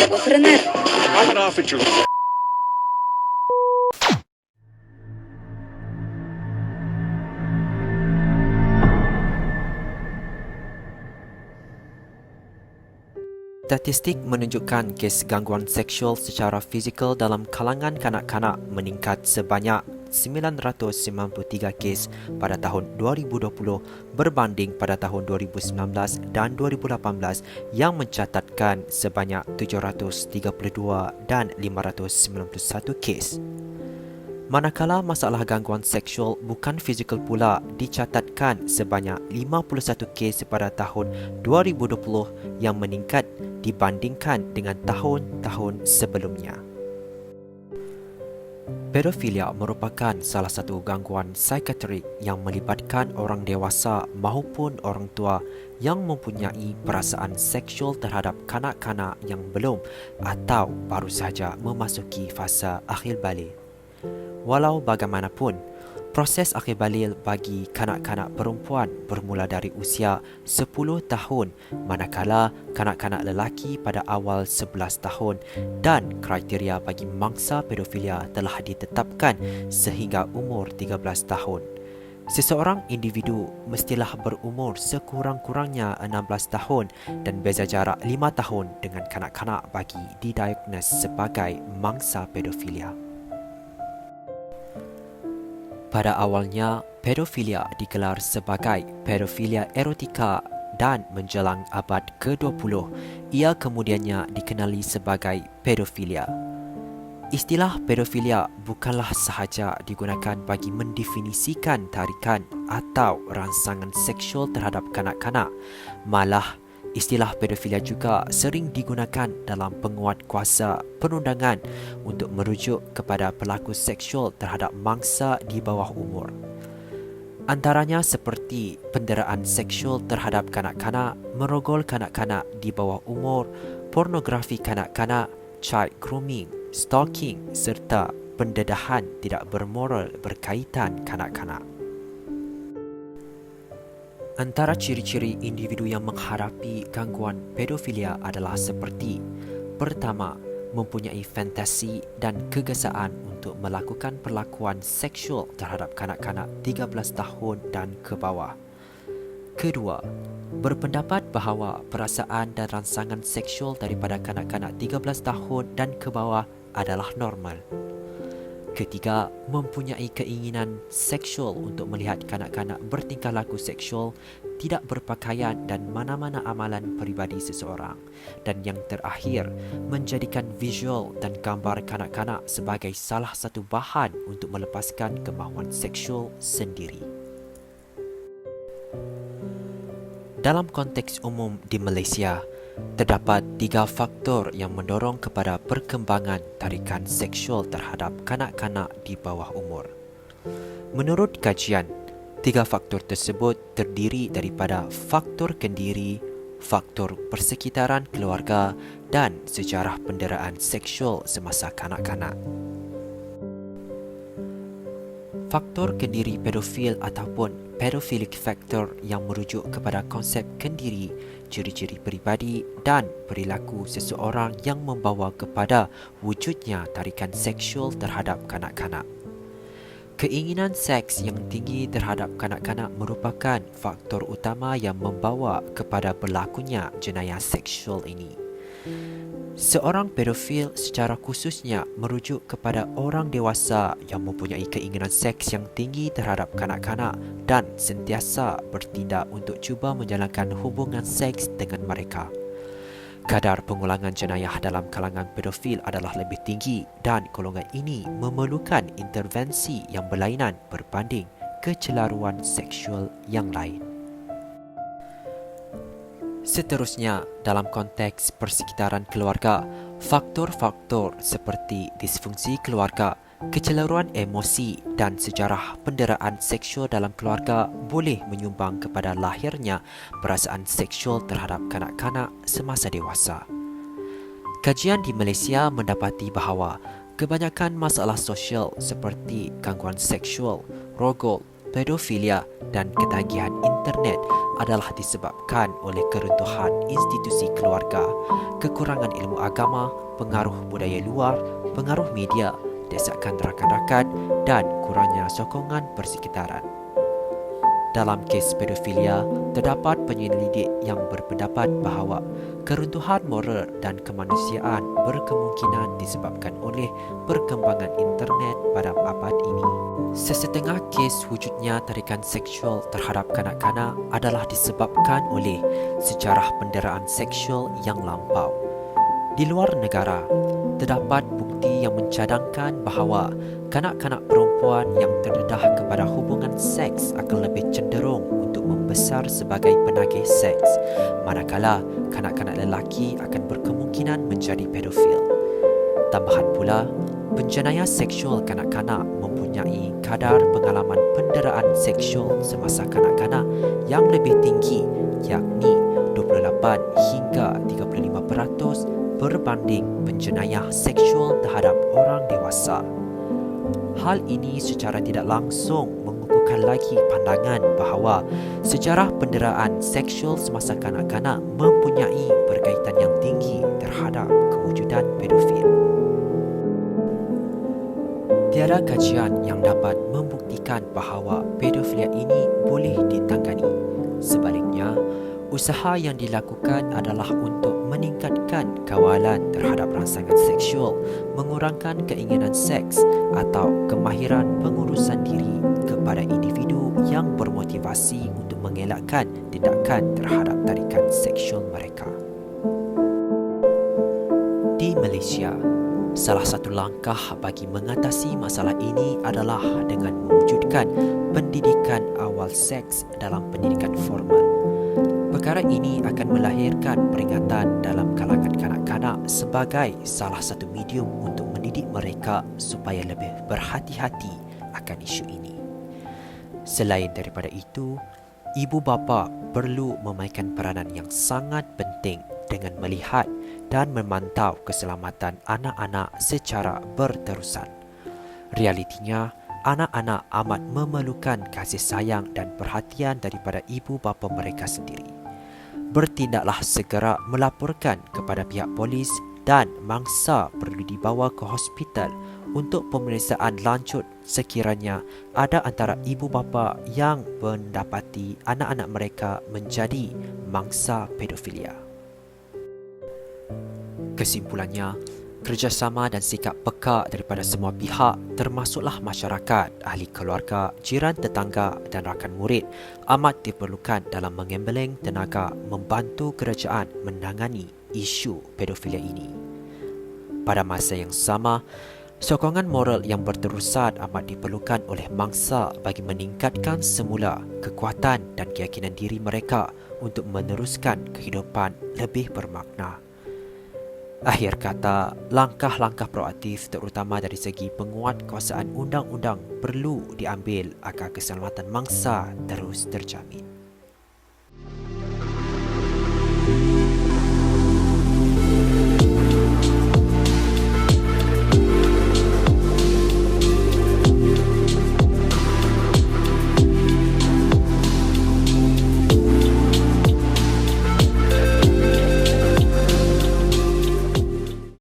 devo frenar. Paragraph itu. Statistik menunjukkan kes gangguan seksual secara fizikal dalam kalangan kanak-kanak meningkat sebanyak 993 kes pada tahun 2020 berbanding pada tahun 2019 dan 2018 yang mencatatkan sebanyak 732 dan 591 kes. Manakala masalah gangguan seksual bukan fizikal pula dicatatkan sebanyak 51 kes pada tahun 2020 yang meningkat dibandingkan dengan tahun-tahun sebelumnya. Pedofilia merupakan salah satu gangguan psikiatrik yang melibatkan orang dewasa maupun orang tua yang mempunyai perasaan seksual terhadap kanak-kanak yang belum atau baru sahaja memasuki fasa akhir balik. Walau bagaimanapun, proses akhir balik bagi kanak-kanak perempuan bermula dari usia 10 tahun manakala kanak-kanak lelaki pada awal 11 tahun dan kriteria bagi mangsa pedofilia telah ditetapkan sehingga umur 13 tahun. Seseorang individu mestilah berumur sekurang-kurangnya 16 tahun dan beza jarak 5 tahun dengan kanak-kanak bagi didiagnos sebagai mangsa pedofilia. Pada awalnya, pedofilia digelar sebagai pedofilia erotika dan menjelang abad ke-20, ia kemudiannya dikenali sebagai pedofilia. Istilah pedofilia bukanlah sahaja digunakan bagi mendefinisikan tarikan atau rangsangan seksual terhadap kanak-kanak, malah istilah pedofilia juga sering digunakan dalam penguatkuasa perundangan untuk merujuk kepada pelaku seksual terhadap mangsa di bawah umur. Antaranya seperti penderaan seksual terhadap kanak-kanak, merogol kanak-kanak di bawah umur, pornografi kanak-kanak, child grooming, stalking serta pendedahan tidak bermoral berkaitan kanak-kanak. Antara ciri-ciri individu yang menghadapi gangguan pedofilia adalah seperti: pertama, mempunyai fantasi dan kegesaan untuk melakukan perlakuan seksual terhadap kanak-kanak 13 tahun dan ke bawah. Kedua, berpendapat bahawa perasaan dan rangsangan seksual daripada kanak-kanak 13 tahun dan ke bawah adalah normal. Ketiga, mempunyai keinginan seksual untuk melihat kanak-kanak bertingkah laku seksual, tidak berpakaian dan mana-mana amalan peribadi seseorang. Dan yang terakhir, menjadikan visual dan gambar kanak-kanak sebagai salah satu bahan untuk melepaskan kemahuan seksual sendiri. Dalam konteks umum di Malaysia, terdapat 3 faktor yang mendorong kepada perkembangan tarikan seksual terhadap kanak-kanak di bawah umur. Menurut kajian, 3 faktor tersebut terdiri daripada faktor kendiri, faktor persekitaran keluarga dan sejarah penderaan seksual semasa kanak-kanak. Faktor kendiri pedofil ataupun pedophilic factor yang merujuk kepada konsep kendiri, ciri-ciri peribadi dan perilaku seseorang yang membawa kepada wujudnya tarikan seksual terhadap kanak-kanak. Keinginan seks yang tinggi terhadap kanak-kanak merupakan faktor utama yang membawa kepada berlakunya jenayah seksual ini. Seorang pedofil secara khususnya merujuk kepada orang dewasa yang mempunyai keinginan seks yang tinggi terhadap kanak-kanak dan sentiasa bertindak untuk cuba menjalankan hubungan seks dengan mereka. Kadar pengulangan jenayah dalam kalangan pedofil adalah lebih tinggi dan golongan ini memerlukan intervensi yang berlainan berbanding kecelaruan seksual yang lain. Seterusnya, dalam konteks persekitaran keluarga, faktor-faktor seperti disfungsi keluarga, kecelaruan emosi dan sejarah penderaan seksual dalam keluarga boleh menyumbang kepada lahirnya perasaan seksual terhadap kanak-kanak semasa dewasa. Kajian di Malaysia mendapati bahawa kebanyakan masalah sosial seperti gangguan seksual, rogol, pedofilia dan ketagihan internet adalah disebabkan oleh keruntuhan institusi keluarga, kekurangan ilmu agama, pengaruh budaya luar, pengaruh media, desakan rakan-rakan dan kurangnya sokongan persekitaran. Dalam kes pedofilia, terdapat penyelidik yang berpendapat bahawa keruntuhan moral dan kemanusiaan berkemungkinan disebabkan oleh perkembangan internet pada abad ini. Sesetengah kes wujudnya tarikan seksual terhadap kanak-kanak adalah disebabkan oleh sejarah penderaan seksual yang lampau. Di luar negara, terdapat bukti yang mencadangkan bahawa kanak-kanak perempuan yang terdedah kepada hubungan seks akan lebih cenderung untuk membesar sebagai penagih seks, manakala kanak-kanak lelaki akan berkemungkinan menjadi pedofil. Tambahan pula, penjenayah seksual kanak-kanak mempunyai kadar pengalaman penderaan seksual semasa kanak-kanak yang lebih tinggi, yakni 28 hingga 35% berbanding penjenayah seksual terhadap orang dewasa. Hal ini secara tidak langsung mengukuhkan lagi pandangan bahawa sejarah penderaan seksual semasa kanak-kanak mempunyai berkaitan yang tinggi terhadap kewujudan pedofil. Tiada kajian yang dapat membuktikan bahawa pedofilia ini boleh ditangani. Sebaliknya, usaha yang dilakukan adalah untuk meningkatkan kawalan terhadap rangsangan seksual, mengurangkan keinginan seks atau kemahiran pengurusan diri kepada individu yang bermotivasi untuk mengelakkan tindakan terhadap tarikan seksual mereka. Di Malaysia, salah satu langkah bagi mengatasi masalah ini adalah dengan mewujudkan pendidikan awal seks dalam pendidikan formal. Perkara ini akan melahirkan peringatan dalam kalangan kanak-kanak sebagai salah satu medium untuk mendidik mereka supaya lebih berhati-hati akan isu ini. Selain daripada itu, ibu bapa perlu memainkan peranan yang sangat penting dengan melihat dan memantau keselamatan anak-anak secara berterusan. Realitinya, anak-anak amat memerlukan kasih sayang dan perhatian daripada ibu bapa mereka sendiri. Bertindaklah segera melaporkan kepada pihak polis dan mangsa perlu dibawa ke hospital untuk pemeriksaan lanjut sekiranya ada antara ibu bapa yang mendapati anak-anak mereka menjadi mangsa pedofilia. Kesimpulannya, kerjasama dan sikap peka daripada semua pihak termasuklah masyarakat, ahli keluarga, jiran tetangga dan rakan murid amat diperlukan dalam mengembeling tenaga membantu kerajaan menangani isu pedofilia ini. Pada masa yang sama, sokongan moral yang berterusan amat diperlukan oleh mangsa bagi meningkatkan semula kekuatan dan keyakinan diri mereka untuk meneruskan kehidupan lebih bermakna. Akhir kata, langkah-langkah proaktif terutama dari segi penguatkuasaan undang-undang perlu diambil agar keselamatan mangsa terus terjamin.